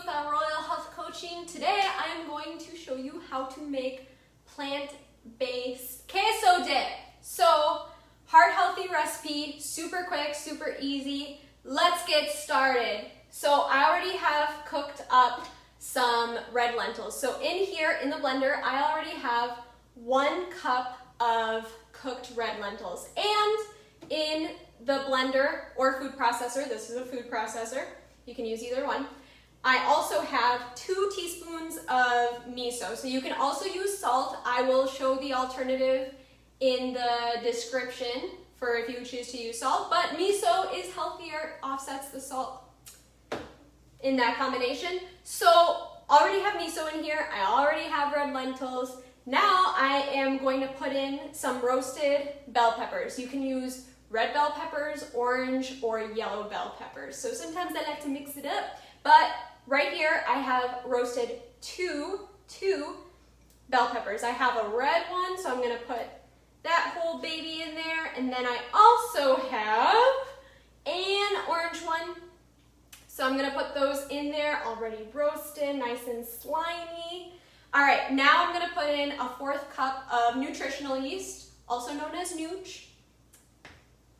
with Royal Health Coaching. Today I am going to show you how to make plant-based queso dip. So, heart healthy recipe, super quick, super easy. Let's get started. So I already have cooked up some red lentils. So in here in the blender, I already have 1 cup of cooked red lentils. And in the blender or food processor, this is a food processor, you can use either one, I also have 2 teaspoons of miso. So you can also use salt. I will show the alternative in the description for if you choose to use salt, but miso is healthier, offsets the salt in that combination. So already have miso in here, I already have red lentils. Now I am going to put in some roasted bell peppers. You can use red bell peppers, orange, or yellow bell peppers. So sometimes I like to mix it up, but right here I have roasted two bell peppers. I have a red one, so I'm gonna put that whole baby in there, and then I also have an orange one. So I'm gonna put those in there, already roasted, nice and slimy. All right, now I'm gonna put in a 1/4 cup of nutritional yeast, also known as nooch,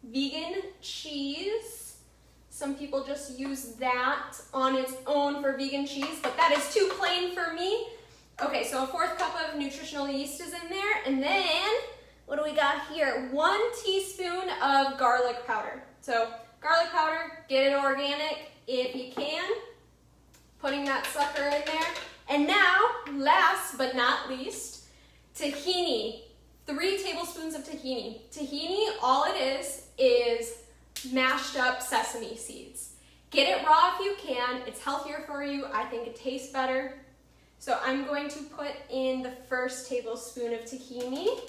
vegan cheese. Some people just use that on its own for vegan cheese, but that is too plain for me. Okay, so a 1/4 cup of nutritional yeast is in there, and then what do we got here? 1 teaspoon of garlic powder. So garlic powder, get it organic if you can. Putting that sucker in there. And now, last but not least, tahini. 3 tablespoons of tahini. Tahini, all it is mashed up sesame seeds. Get it raw if you can. It's healthier for you. I think it tastes better. So I'm going to put in the 1st tablespoon of tahini.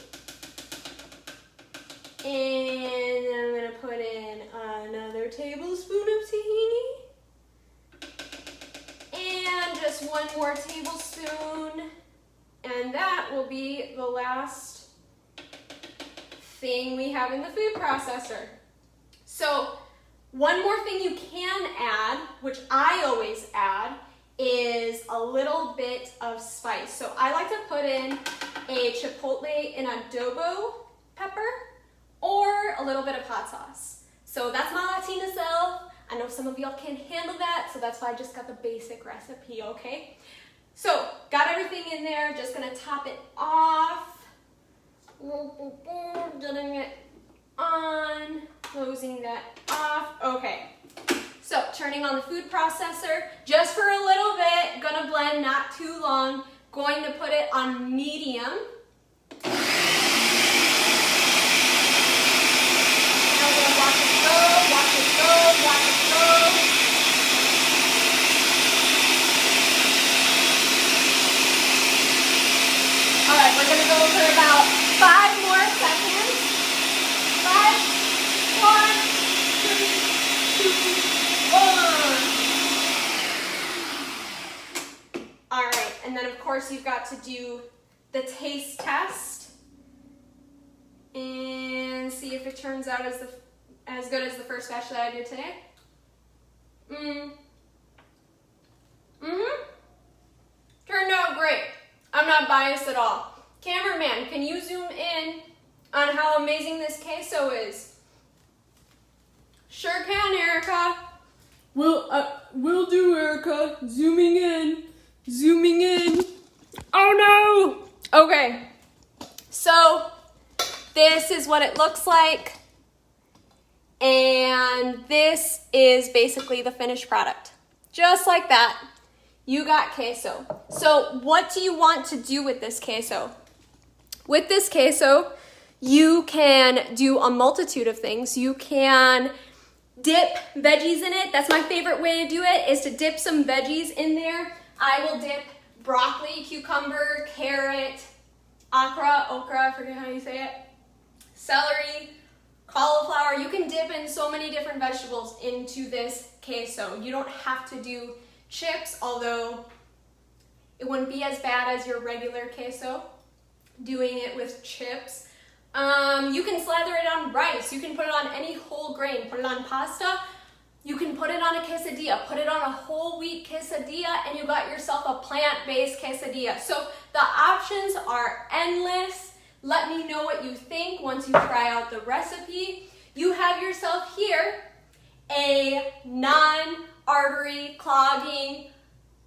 And then I'm going to put in another tablespoon of tahini. And just 1 more tablespoon. And that will be the last thing we have in the food processor. So one more thing you can add, which I always add, is a little bit of spice. So I like to put in a chipotle and adobo pepper or a little bit of hot sauce. So that's my Latina self. I know some of y'all can't handle that, so that's why I just got the basic recipe, okay? So got everything in there, just gonna top it off. Getting it on, closing that off. Okay, so turning on the food processor just for a little bit, gonna blend not too long, going to put it on medium. Now we're gonna watch it go, watch it go, watch it go. All right, we're gonna go for about 5 more seconds. 5, 4, 3, 2, 1. All right, and then of course you've got to do the taste test and see if it turns out as good as the first batch that I did today. Turned out great. I'm not biased at all. Cameraman, can you zoom in on how amazing this queso is? Sure can, Erica. Will do, Erica. Zooming in. Zooming in. Oh no! Okay. So, this is what it looks like. And this is basically the finished product. Just like that, you got queso. So what do you want to do with this queso? With this queso, you can do a multitude of things. You can dip veggies in it. That's my favorite way to do it, is to dip some veggies in there. I will dip broccoli, cucumber, carrot, okra, I forget how you say it, celery, cauliflower. You can dip in so many different vegetables into this queso. You don't have to do chips, although it wouldn't be as bad as your regular queso doing it with chips. You can slather it on rice. You can put it on any whole grain. Put it on pasta. You can put it on a quesadilla, put it on a whole wheat quesadilla, and you got yourself a plant-based quesadilla. So the options are endless. Let me know what you think once you try out the recipe. You have yourself here a non-artery clogging,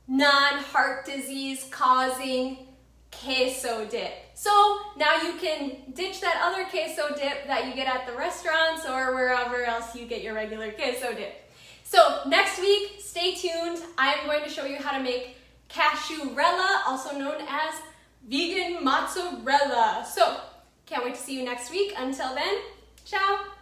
non-heart disease causing queso dip. So now you can ditch that other queso dip that you get at the restaurants or wherever else you get your regular queso dip. So next week, stay tuned. I'm going to show you how to make cashew-rella, also known as vegan mozzarella. So can't wait to see you next week. Until then, ciao.